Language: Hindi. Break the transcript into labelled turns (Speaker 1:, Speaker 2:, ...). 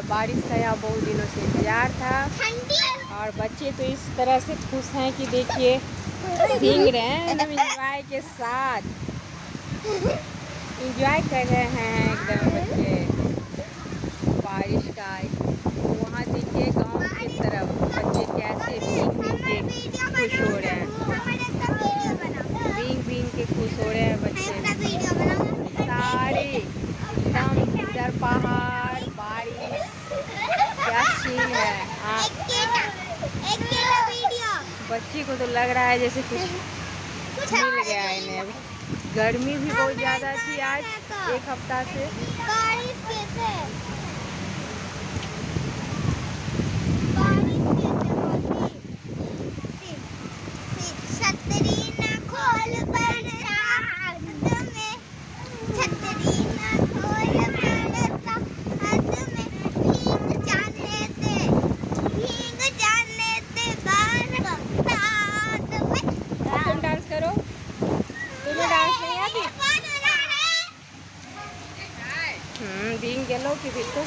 Speaker 1: बारिश का यहाँ बहुत दिनों से इंतजार था और बच्चे तो इस तरह से खुश हैं कि देखिए भीग रहे हैं एकदम एंजॉय के साथ, एंजॉय कर रहे हैं एकदम बच्चे बारिश का। वहाँ देखिए गांव की तरफ बच्चे कैसे भीग भीग के खुश हो रहे हैं, भीग भीग के खुश हो रहे हैं बच्चे सारे एकदम। इधर पहाड़ बारिश क्या सीन है। बच्चे को तो लग रहा है जैसे कुछ मिल गया है इन्हें। अभी गर्मी भी बहुत ज़्यादा थी आज एक हफ्ता से। तुम डांस करो, तुम्हें डांस नहीं आती? भीग गेलो कि भी तो